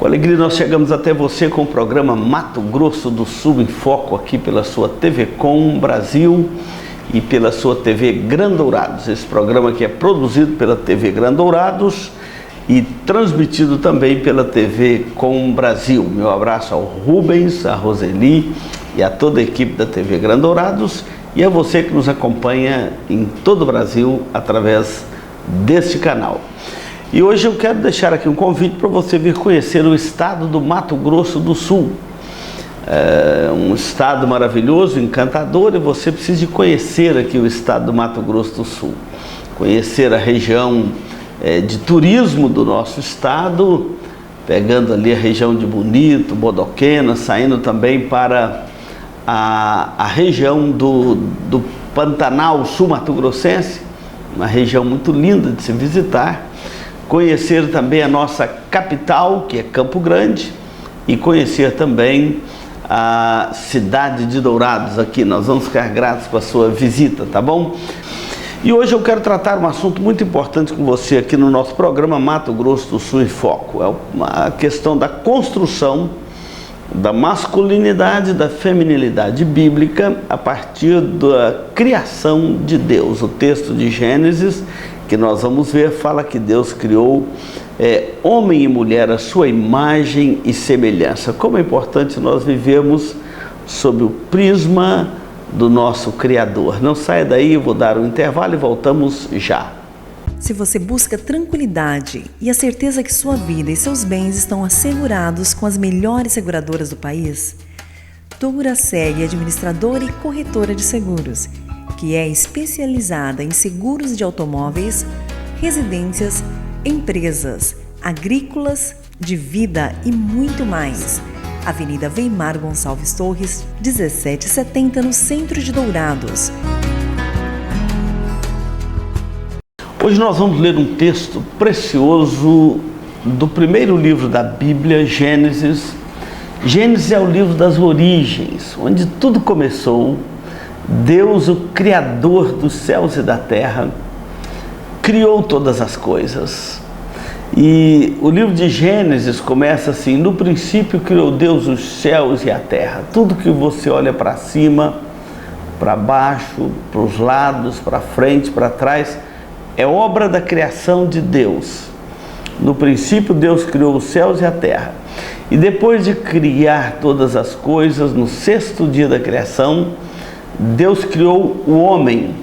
Com alegria nós chegamos até você com o programa Mato Grosso do Sul em Foco, aqui pela sua TV Com Brasil e pela sua TV Grandourados. Esse programa aqui é produzido pela TV Grandourados e transmitido também pela TV Com Brasil. Meu abraço ao Rubens, a Roseli e a toda a equipe da TV Grandourados e a você que nos acompanha em todo o Brasil através deste canal. E hoje eu quero deixar aqui um convite para você vir conhecer o estado do Mato Grosso do Sul. É um estado maravilhoso, encantador, e você precisa de conhecer aqui o estado do Mato Grosso do Sul. Conhecer a região de turismo do nosso estado, pegando ali a região de Bonito, Bodoquena, saindo também para a região do Pantanal Sul-Mato-Grossense, uma região muito linda de se visitar. Conhecer também a nossa capital, que é Campo Grande, e conhecer também a cidade de Dourados aqui. Nós vamos ficar gratos com a sua visita, tá bom? E hoje eu quero tratar um assunto muito importante com você aqui no nosso programa Mato Grosso do Sul em Foco. É a questão da construção da masculinidade, da feminilidade bíblica a partir da criação de Deus. O texto de Gênesis que nós vamos ver fala que Deus criou homem e mulher à sua imagem e semelhança. Como é importante nós vivemos sob o prisma do nosso Criador. Não saia daí, eu vou dar um intervalo e voltamos já. Se você busca tranquilidade e a certeza que sua vida e seus bens estão assegurados com as melhores seguradoras do país, Duraseg Administradora e Corretora de Seguros, que é especializada em seguros de automóveis, residências, empresas, agrícolas, de vida e muito mais. Avenida Weimar Gonçalves Torres, 1770, no centro de Dourados. Hoje nós vamos ler um texto precioso do primeiro livro da Bíblia, Gênesis. Gênesis é o livro das origens, onde tudo começou. Deus, o Criador dos céus e da terra, criou todas as coisas. E o livro de Gênesis começa assim: no princípio criou Deus os céus e a terra. Tudo que você olha para cima, para baixo, para os lados, para frente, para trás, é obra da criação de Deus. No princípio Deus criou os céus e a terra. E depois de criar todas as coisas, no sexto dia da criação, Deus criou o homem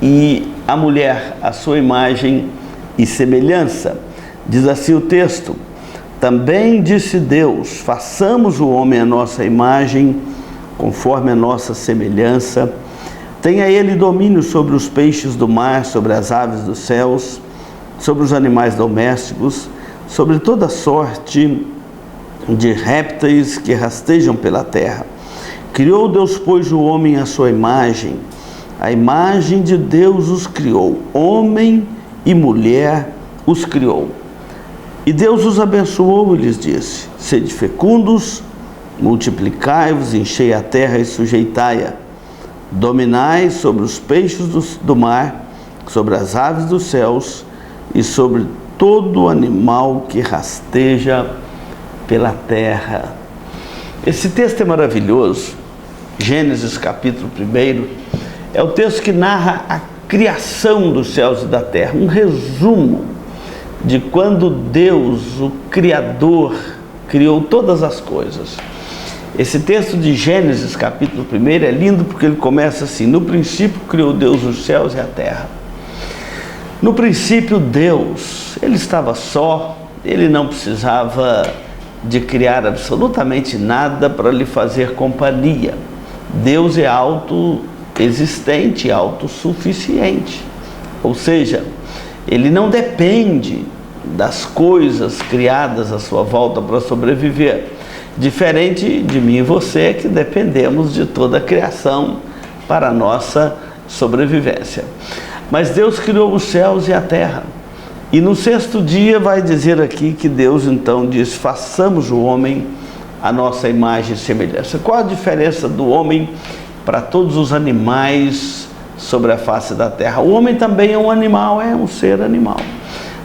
e a mulher à sua imagem e semelhança. Diz assim o texto: também disse Deus, façamos o homem à nossa imagem, conforme a nossa semelhança. Tenha ele domínio sobre os peixes do mar, sobre as aves dos céus, sobre os animais domésticos, sobre toda sorte de répteis que rastejam pela terra. Criou Deus, pois, o homem à sua imagem, a imagem de Deus os criou, homem e mulher os criou. E Deus os abençoou e lhes disse: sede fecundos, multiplicai-vos, enchei a terra e sujeitai-a. Dominai sobre os peixes do mar, sobre as aves dos céus e sobre todo animal que rasteja pela terra. Esse texto é maravilhoso. Gênesis capítulo 1 é o texto que narra a criação dos céus e da terra, um resumo de quando Deus, o Criador, criou todas as coisas. Esse texto de Gênesis capítulo 1 é lindo porque ele começa assim: no princípio criou Deus os céus e a terra. No princípio Deus, ele estava só, ele não precisava de criar absolutamente nada para lhe fazer companhia. Deus é autoexistente, autossuficiente, ou seja, ele não depende das coisas criadas à sua volta para sobreviver, diferente de mim e você, que dependemos de toda a criação para a nossa sobrevivência. Mas Deus criou os céus e a terra, e no sexto dia vai dizer aqui que Deus então diz: façamos o homem à nossa imagem e semelhança. Qual a diferença do homem para todos os animais sobre a face da terra? O homem também é um animal, é um ser animal.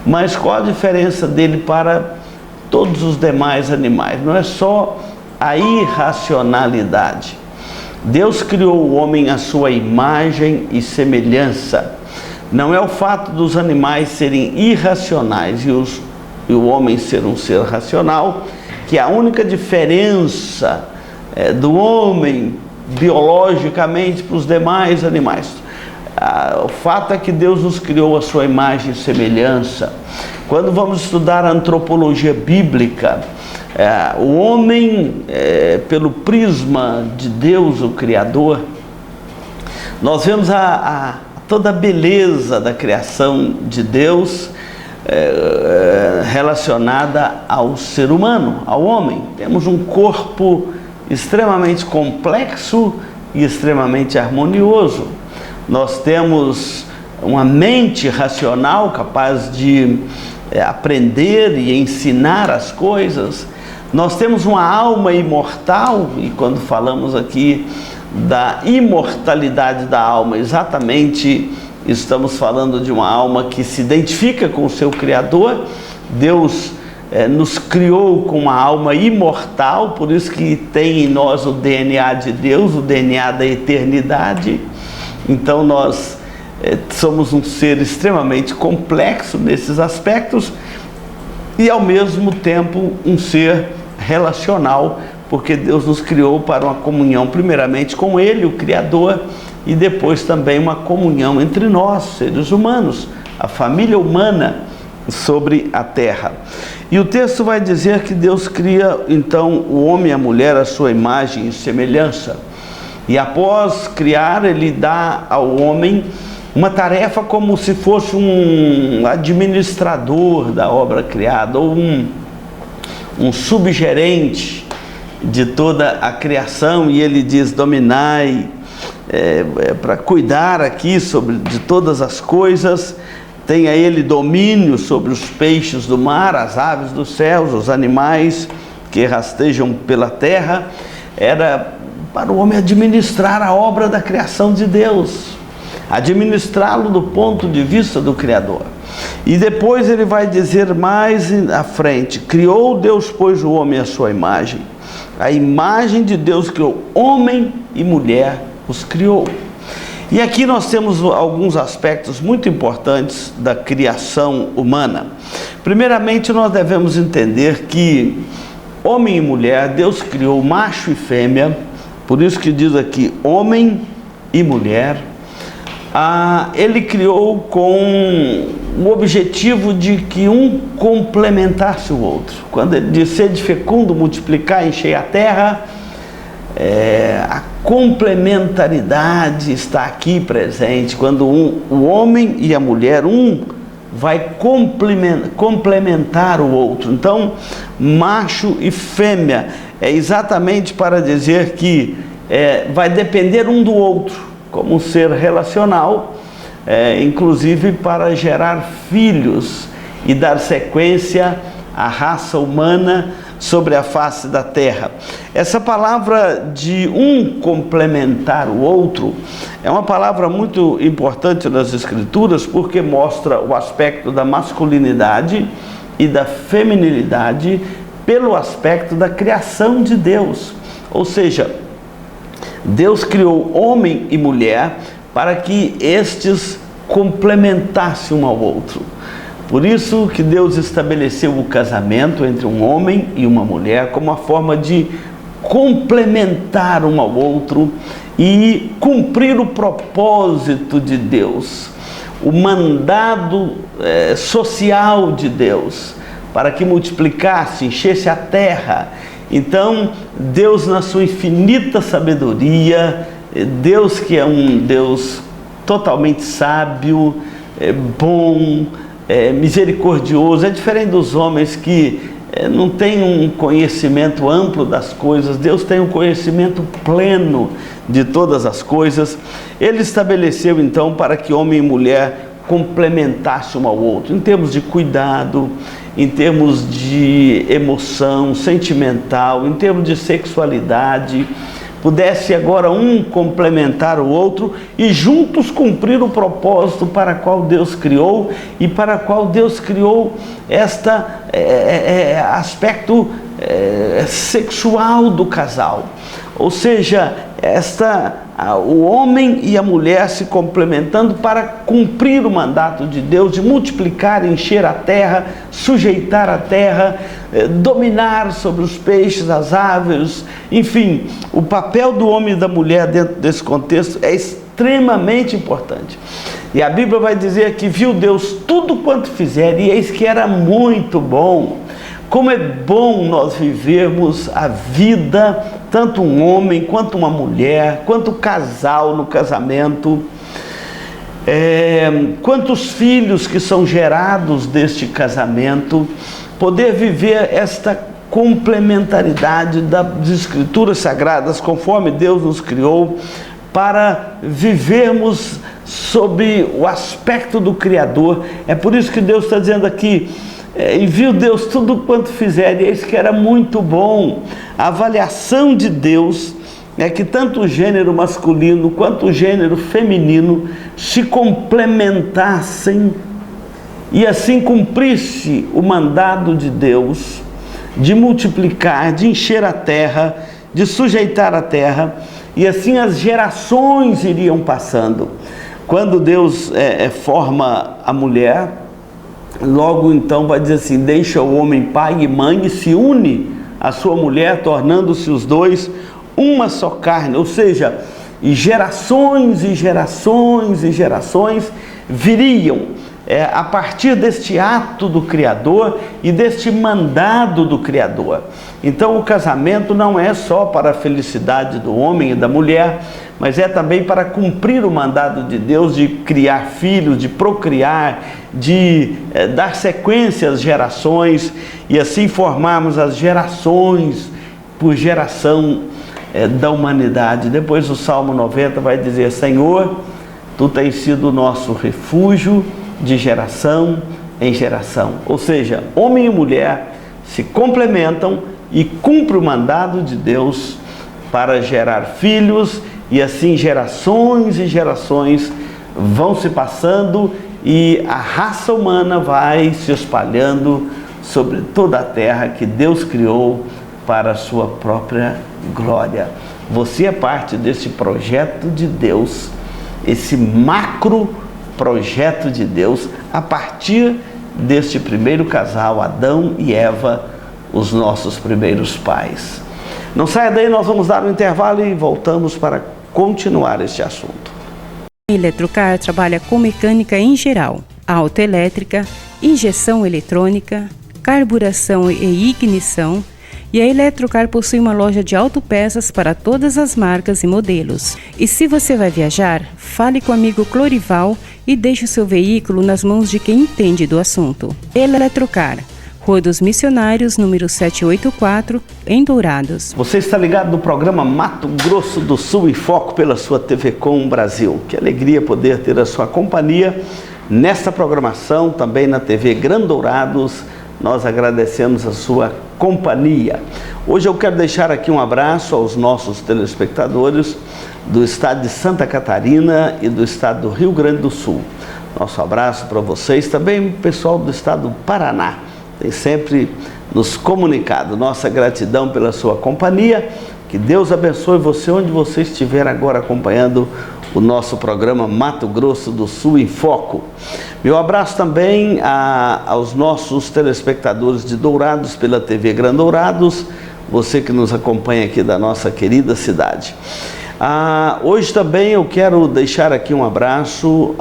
Mas qual a diferença dele para todos os demais animais. Não é só a irracionalidade. Deus criou o homem à sua imagem e semelhança. Não é o fato dos animais serem irracionais e o homem ser um ser racional, que é a única diferença do homem biologicamente para os demais animais. O fato é que Deus nos criou à sua imagem e semelhança. Quando vamos estudar a antropologia bíblica, o homem, pelo prisma de Deus, o Criador, nós vemos toda a beleza da criação de Deus relacionada ao ser humano, ao homem. Temos um corpo extremamente complexo e extremamente harmonioso. Nós temos uma mente racional capaz de aprender e ensinar as coisas. Nós temos uma alma imortal, e quando falamos aqui da imortalidade da alma, exatamente estamos falando de uma alma que se identifica com o seu Criador. Deus nos criou com uma alma imortal, por isso que tem em nós o DNA de Deus, o DNA da eternidade. Então nós somos um ser extremamente complexo nesses aspectos e ao mesmo tempo um ser relacional, porque Deus nos criou para uma comunhão primeiramente com Ele, o Criador, e depois também uma comunhão entre nós, seres humanos, a família humana sobre a terra. E o texto vai dizer que Deus cria então o homem e a mulher à sua imagem e semelhança. E após criar, Ele dá ao homem uma tarefa como se fosse um administrador da obra criada, ou um subgerente de toda a criação. E Ele diz: dominai, para cuidar aqui de todas as coisas. Tenha Ele domínio sobre os peixes do mar, as aves dos céus, os animais que rastejam pela terra. Era para o homem administrar a obra da criação de Deus, administrá-lo do ponto de vista do Criador. E depois ele vai dizer mais à frente: criou Deus, pois, o homem à sua imagem. A imagem de Deus criou, homem e mulher os criou. E aqui nós temos alguns aspectos muito importantes da criação humana. Primeiramente, nós devemos entender que homem e mulher, Deus criou macho e fêmea, por isso que diz aqui homem e mulher. Ele criou com o objetivo de que um complementasse o outro. Quando ele diz: sede fecundo, multiplicar, encher a terra, a complementaridade está aqui presente. Quando o homem e a mulher, um vai complementar o outro. Então, macho e fêmea é exatamente para dizer que vai depender um do outro, como um ser relacional, inclusive para gerar filhos e dar sequência à raça humana sobre a face da terra. Essa palavra de um complementar o outro é uma palavra muito importante nas Escrituras, porque mostra o aspecto da masculinidade e da feminilidade pelo aspecto da criação de Deus. Ou seja, Deus criou homem e mulher para que estes complementassem um ao outro. Por isso que Deus estabeleceu o casamento entre um homem e uma mulher como uma forma de complementar um ao outro e cumprir o propósito de Deus, o mandado social de Deus, para que multiplicasse, enchesse a terra. Então, Deus, na sua infinita sabedoria, Deus que é um Deus totalmente sábio, bom, misericordioso, é diferente dos homens que não têm um conhecimento amplo das coisas. Deus tem um conhecimento pleno de todas as coisas. Ele estabeleceu então para que homem e mulher complementassem um ao outro, em termos de cuidado, em termos de emoção sentimental, em termos de sexualidade, pudesse agora um complementar o outro e juntos cumprir o propósito para qual Deus criou e para qual Deus criou este aspecto sexual do casal. Ou seja, o homem e a mulher se complementando para cumprir o mandato de Deus de multiplicar, encher a terra, sujeitar a terra, dominar sobre os peixes, as aves, enfim, o papel do homem e da mulher dentro desse contexto é extremamente importante. E a Bíblia vai dizer que viu Deus tudo quanto fizer, e eis que era muito bom. Como é bom nós vivermos a vida, tanto um homem, quanto uma mulher, quanto casal no casamento, quantos filhos que são gerados deste casamento, poder viver esta complementaridade das Escrituras Sagradas, conforme Deus nos criou, para vivermos sob o aspecto do Criador. É por isso que Deus está dizendo aqui, e viu Deus tudo quanto fizer, e eis que era muito bom. A avaliação de Deus é que tanto o gênero masculino quanto o gênero feminino se complementassem e assim cumprisse o mandado de Deus de multiplicar, de encher a terra, de sujeitar a terra, e assim as gerações iriam passando. Quando Deus forma a mulher, logo então vai dizer assim: deixa o homem pai e mãe e se une à sua mulher, tornando-se os dois uma só carne. Ou seja, e gerações e gerações e gerações viriam a partir deste ato do Criador e deste mandado do Criador. Então o casamento não é só para a felicidade do homem e da mulher, mas é também para cumprir o mandado de Deus de criar filhos, de procriar, de dar sequência às gerações e assim formarmos as gerações por geração da humanidade. Depois o Salmo 90 vai dizer: Senhor, Tu tens sido o nosso refúgio de geração em geração. Ou seja, homem e mulher se complementam e cumprem o mandado de Deus para gerar filhos, e assim gerações e gerações vão se passando e a raça humana vai se espalhando sobre toda a terra que Deus criou para a sua própria glória. Você é parte desse projeto de Deus, esse macro projeto de Deus, a partir deste primeiro casal, Adão e Eva, os nossos primeiros pais. Não saia daí, nós vamos dar um intervalo e voltamos para continuar este assunto. A Eletrocar trabalha com mecânica em geral, autoelétrica, injeção eletrônica, carburação e ignição, e a Eletrocar possui uma loja de autopeças para todas as marcas e modelos. E se você vai viajar, fale com o amigo Clorival e deixe o seu veículo nas mãos de quem entende do assunto. Eletrocar, Rua dos Missionários, número 784, em Dourados. Você está ligado no programa Mato Grosso do Sul em Foco pela sua TV Com Brasil. Que alegria poder ter a sua companhia nesta programação, também na TV Gran Dourados. Nós agradecemos a sua companhia. Hoje eu quero deixar aqui um abraço aos nossos telespectadores do estado de Santa Catarina e do estado do Rio Grande do Sul. Nosso abraço para vocês, também pessoal do estado do Paraná, tem sempre nos comunicado. Nossa gratidão pela sua companhia, que Deus abençoe você onde você estiver agora acompanhando o nosso programa Mato Grosso do Sul em Foco. Meu abraço também aos nossos telespectadores de Dourados pela TV Gran Dourados, você que nos acompanha aqui da nossa querida cidade. Hoje também eu quero deixar aqui um abraço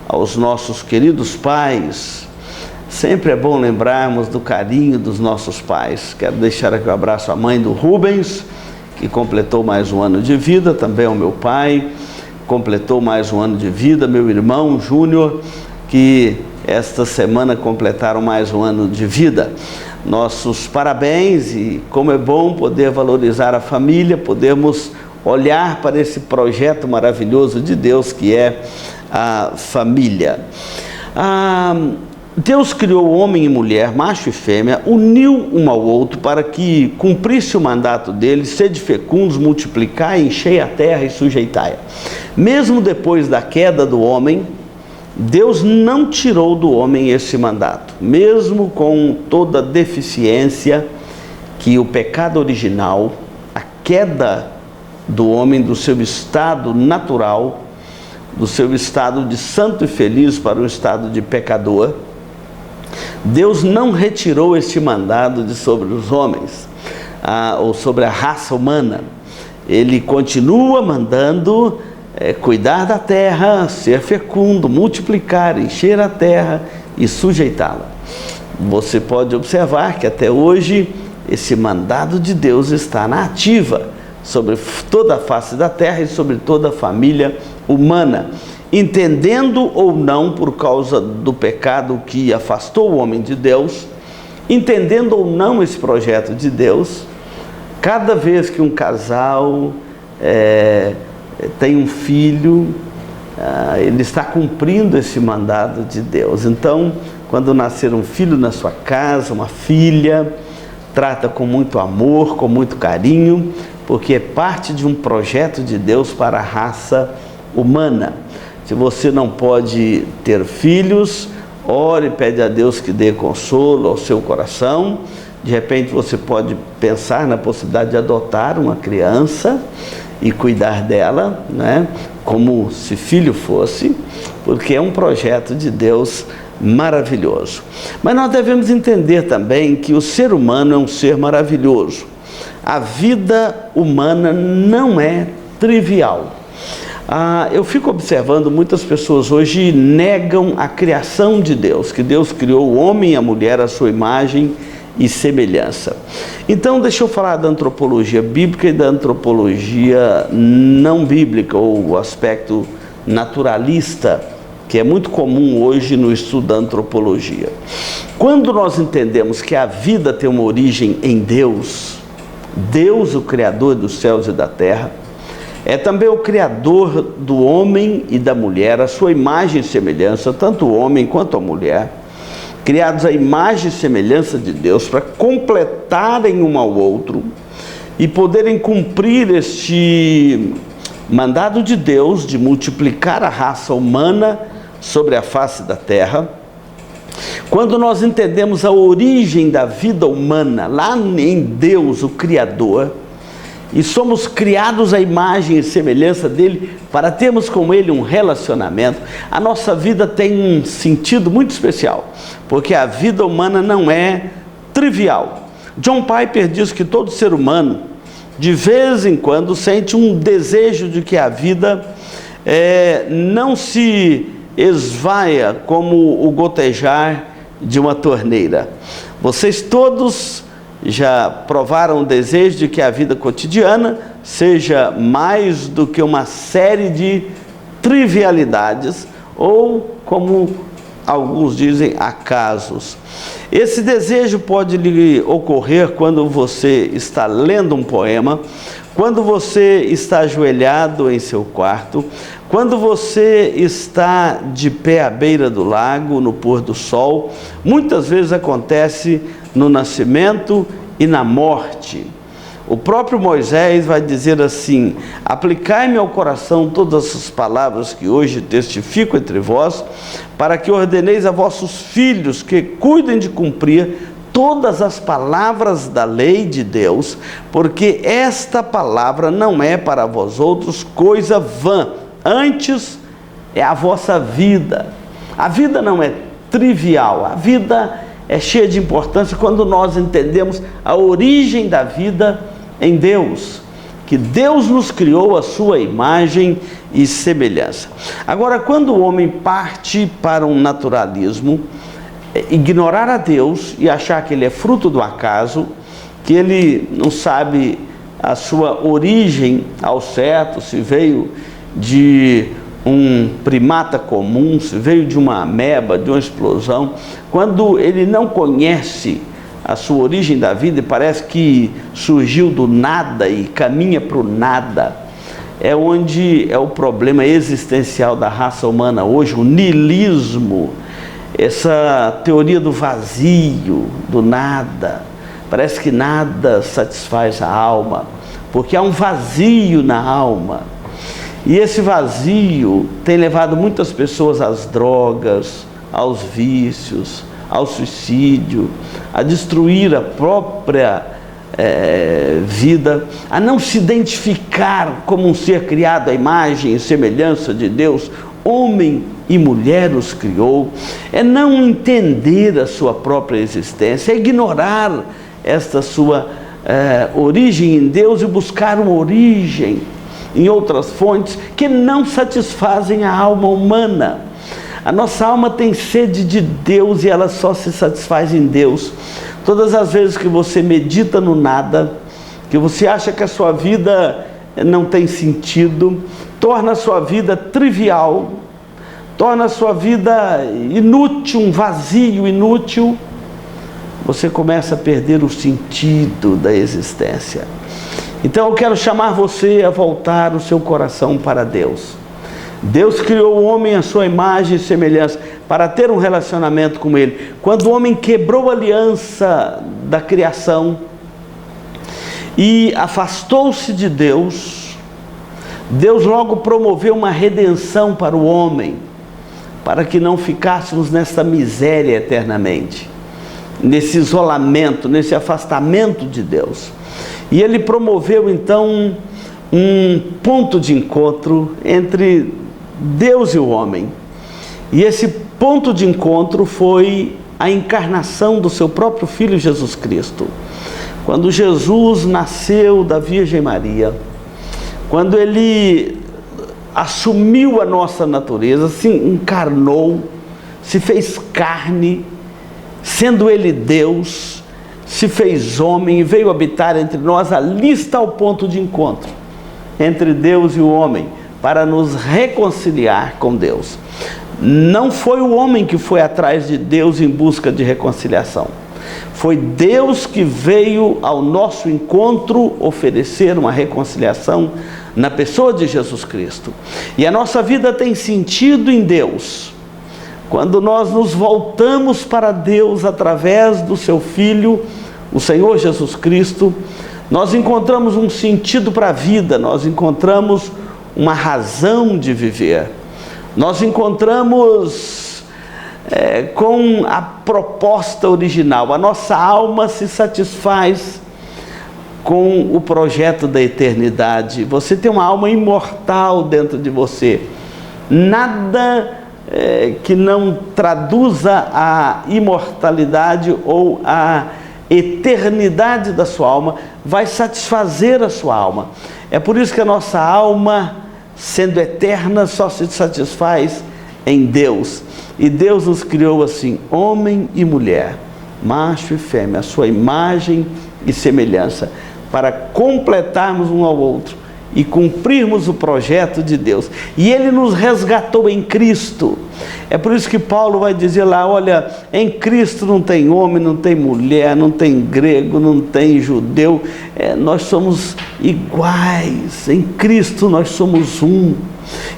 aos nossos queridos pais. Sempre é bom lembrarmos do carinho dos nossos pais. Quero deixar aqui um abraço à mãe do Rubens, que completou mais um ano de vida, também ao meu pai, completou mais um ano de vida, meu irmão Júnior, que esta semana completaram mais um ano de vida. Nossos parabéns, e como é bom poder valorizar a família, podermos olhar para esse projeto maravilhoso de Deus que é a família. Deus criou homem e mulher, macho e fêmea, uniu um ao outro para que cumprisse o mandato dele: sede fecundos, multiplicai, enchei a terra e sujeitai-a. Mesmo depois da queda do homem, Deus não tirou do homem esse mandato. Mesmo com toda a deficiência que o pecado original, a queda do homem do seu estado natural, do seu estado de santo e feliz para o estado de pecador, Deus não retirou este mandado de sobre os homens, ou sobre a raça humana. Ele continua mandando cuidar da terra, ser fecundo, multiplicar, encher a terra e sujeitá-la. Você pode observar que até hoje esse mandado de Deus está na ativa sobre toda a face da terra e sobre toda a família humana. Entendendo ou não, por causa do pecado que afastou o homem de Deus, entendendo ou não esse projeto de Deus, cada vez que um casal tem um filho, ele está cumprindo esse mandado de Deus. Então, quando nascer um filho na sua casa, uma filha, trata com muito amor, com muito carinho, porque é parte de um projeto de Deus para a raça humana. Se você não pode ter filhos, ore e pede a Deus que dê consolo ao seu coração. De repente você pode pensar na possibilidade de adotar uma criança e cuidar dela, né? Como se filho fosse, porque é um projeto de Deus maravilhoso. Mas nós devemos entender também que o ser humano é um ser maravilhoso. A vida humana não é trivial. Eu fico observando, muitas pessoas hoje negam a criação de Deus, que Deus criou o homem e a mulher à sua imagem e semelhança. Então, deixa eu falar da antropologia bíblica e da antropologia não bíblica, ou o aspecto naturalista, que é muito comum hoje no estudo da antropologia. Quando nós entendemos que a vida tem uma origem em Deus, Deus, o Criador dos céus e da terra, é também o Criador do homem e da mulher, a sua imagem e semelhança, tanto o homem quanto a mulher, criados à imagem e semelhança de Deus, para completarem um ao outro e poderem cumprir este mandado de Deus de multiplicar a raça humana sobre a face da terra. Quando nós entendemos a origem da vida humana lá em Deus, o Criador, e somos criados à imagem e semelhança dele para termos com ele um relacionamento, a nossa vida tem um sentido muito especial, porque a vida humana não é trivial. John Piper diz que todo ser humano, de vez em quando, sente um desejo de que a vida não se esvaia como o gotejar de uma torneira. Vocês todos já provaram o desejo de que a vida cotidiana seja mais do que uma série de trivialidades, ou, como alguns dizem, acasos. Esse desejo pode lhe ocorrer quando você está lendo um poema, quando você está ajoelhado em seu quarto, quando você está de pé à beira do lago, no pôr do sol. Muitas vezes acontece no nascimento e na morte. O próprio Moisés vai dizer assim: aplicai-me ao coração todas as palavras que hoje testifico entre vós, para que ordeneis a vossos filhos que cuidem de cumprir todas as palavras da lei de Deus, porque esta palavra não é para vós outros coisa vã, antes é a vossa vida. A vida não é trivial, a vida é cheia de importância quando nós entendemos a origem da vida em Deus, que Deus nos criou à sua imagem e semelhança. Agora, quando o homem parte para um naturalismo, ignorar a Deus e achar que ele é fruto do acaso, que ele não sabe a sua origem ao certo, se veio de um primata comum, se veio de uma ameba, de uma explosão, quando ele não conhece a sua origem da vida e parece que surgiu do nada e caminha para o nada, é onde é o problema existencial da raça humana hoje, o niilismo. essa teoria do vazio, do nada. Parece que nada satisfaz a alma, porque há um vazio na alma. E esse vazio tem levado muitas pessoas às drogas, aos vícios, ao suicídio, a destruir a própria vida, a não se identificar como um ser criado à imagem e semelhança de Deus. Homem e mulher os criou. É não entender a sua própria existência, é ignorar esta sua origem em Deus e buscar uma origem em outras fontes que não satisfazem a alma humana. A nossa alma tem sede de Deus e ela só se satisfaz em Deus. Todas as vezes que você medita no nada, que você acha que a sua vida não tem sentido, torna a sua vida trivial, torna a sua vida inútil, um vazio inútil, você começa a perder o sentido da existência. Então eu quero chamar você a voltar o seu coração para Deus. Deus criou o homem à sua imagem e semelhança para ter um relacionamento com Ele. Quando o homem quebrou a aliança da criação e afastou-se de Deus, Deus logo promoveu uma redenção para o homem, para que não ficássemos nessa miséria eternamente, nesse isolamento, nesse afastamento de Deus. E Ele promoveu então um ponto de encontro entre Deus e o homem. E esse ponto de encontro foi a encarnação do seu próprio Filho Jesus Cristo. Quando Jesus nasceu da Virgem Maria, quando Ele assumiu a nossa natureza, se encarnou, se fez carne, sendo Ele Deus, se fez homem e veio habitar entre nós, ali está o ponto de encontro entre Deus e o homem, para nos reconciliar com Deus. Não foi o homem que foi atrás de Deus em busca de reconciliação. Foi Deus que veio ao nosso encontro oferecer uma reconciliação na pessoa de Jesus Cristo. E a nossa vida tem sentido em Deus quando nós nos voltamos para Deus através do seu Filho, o Senhor Jesus Cristo. Nós encontramos um sentido para a vida, nós encontramos uma razão de viver. Nós encontramos com a proposta original. A nossa alma se satisfaz com o projeto da eternidade. Você tem uma alma imortal dentro de você. Nada que não traduza a imortalidade ou a eternidade da sua alma vai satisfazer a sua alma. É por isso que a nossa alma, sendo eterna, só se satisfaz em Deus. E Deus nos criou assim, homem e mulher, macho e fêmea, a sua imagem e semelhança, para completarmos um ao outro e cumprirmos o projeto de Deus. E Ele nos resgatou em Cristo. É por isso que Paulo vai dizer lá, olha, em Cristo não tem homem, não tem mulher, não tem grego, não tem judeu, nós somos iguais, em Cristo nós somos um.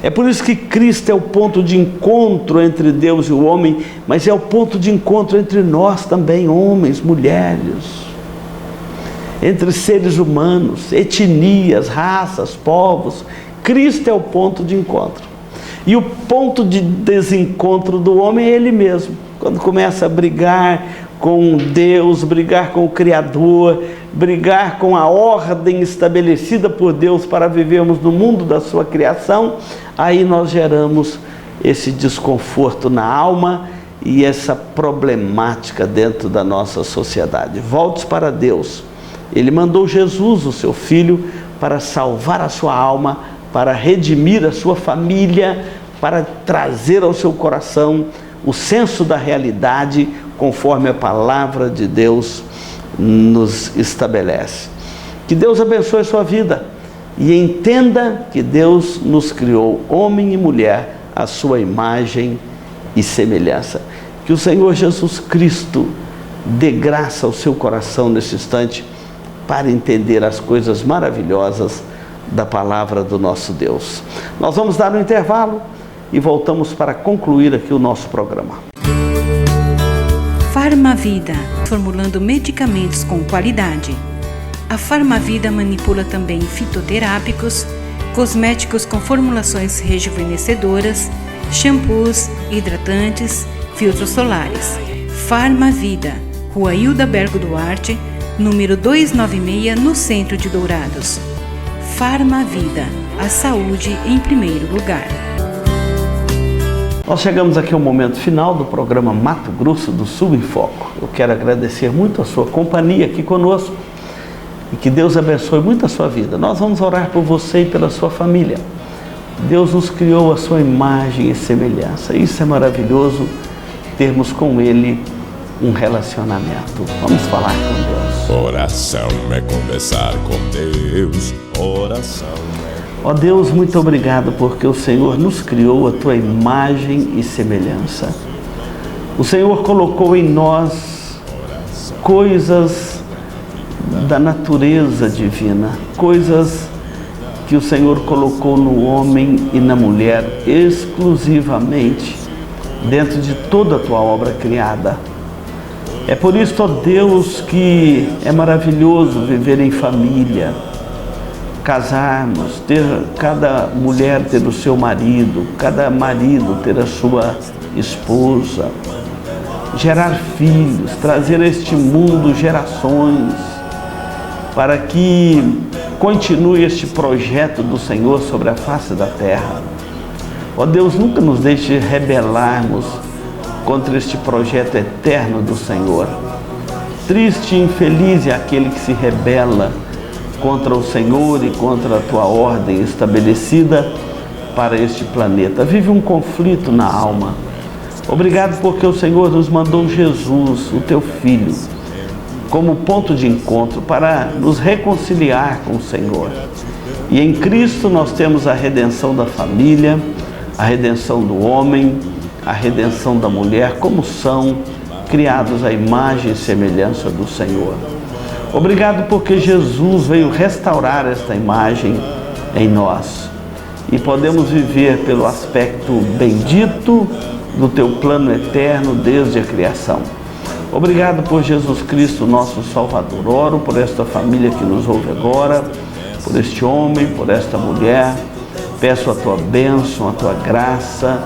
É por isso que Cristo é o ponto de encontro entre Deus e o homem, mas é o ponto de encontro entre nós também, homens, mulheres, entre seres humanos, etnias, raças, povos. Cristo é o ponto de encontro. E o ponto de desencontro do homem é ele mesmo. Quando começa a brigar com Deus, brigar com o Criador, brigar com a ordem estabelecida por Deus para vivermos no mundo da sua criação, aí nós geramos esse desconforto na alma e essa problemática dentro da nossa sociedade. Volte para Deus. Ele mandou Jesus, o seu Filho, para salvar a sua alma, para redimir a sua família, para trazer ao seu coração o senso da realidade, conforme a palavra de Deus nos estabelece. Que Deus abençoe a sua vida e entenda que Deus nos criou, homem e mulher, à sua imagem e semelhança. Que o Senhor Jesus Cristo dê graça ao seu coração nesse instante, para entender as coisas maravilhosas da palavra do nosso Deus. Nós vamos dar um intervalo e voltamos para concluir aqui o nosso programa. Farmavida, formulando medicamentos com qualidade. A Farmavida manipula também fitoterápicos, cosméticos com formulações rejuvenescedoras, shampoos, hidratantes, filtros solares. Farmavida, Rua Hilda Bergo Duarte, número 296, no centro de Dourados. Farmavida, a saúde em primeiro lugar. Nós chegamos aqui ao momento final do programa Mato Grosso do Sul em Foco. Eu quero agradecer muito a sua companhia aqui conosco e que Deus abençoe muito a sua vida. Nós vamos orar por você e pela sua família. Deus nos criou a sua imagem e semelhança. Isso é maravilhoso, termos com Ele um relacionamento. Vamos falar com Deus. Oração é conversar com Deus. Oração é... Ó Deus, muito obrigado porque o Senhor nos criou a tua imagem e semelhança. O Senhor colocou em nós coisas da natureza divina, coisas que o Senhor colocou no homem e na mulher exclusivamente dentro de toda a tua obra criada. É por isso, ó Deus, que é maravilhoso viver em família, casarmos, ter cada mulher ter o seu marido, cada marido ter a sua esposa, gerar filhos, trazer a este mundo gerações, para que continue este projeto do Senhor sobre a face da terra. Ó Deus, nunca nos deixe rebelarmos contra este projeto eterno do Senhor. Triste e infeliz é aquele que se rebela contra o Senhor e contra a tua ordem estabelecida para este planeta. Vive um conflito na alma. Obrigado porque o Senhor nos mandou Jesus, o teu Filho, como ponto de encontro para nos reconciliar com o Senhor. E em Cristo nós temos a redenção da família, a redenção do homem, a redenção da mulher, como são criados à imagem e semelhança do Senhor. Obrigado porque Jesus veio restaurar esta imagem em nós e podemos viver pelo aspecto bendito do teu plano eterno desde a criação. Obrigado por Jesus Cristo, nosso Salvador. Oro por esta família que nos ouve agora, por este homem, por esta mulher. Peço a tua bênção, a tua graça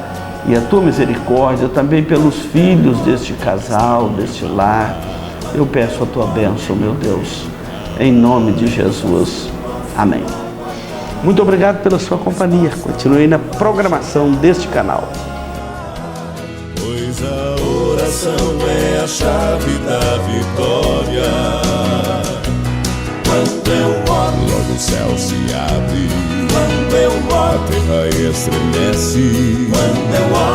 e a tua misericórdia também pelos filhos deste casal, deste lar. Eu peço a tua bênção, meu Deus, em nome de Jesus. Amém. Muito obrigado pela sua companhia. Continue na programação deste canal. Pois a oração é a chave da vitória. Quando eu oro, logo o céu se abre. Quando eu oro, a terra estremece. Quando eu oro,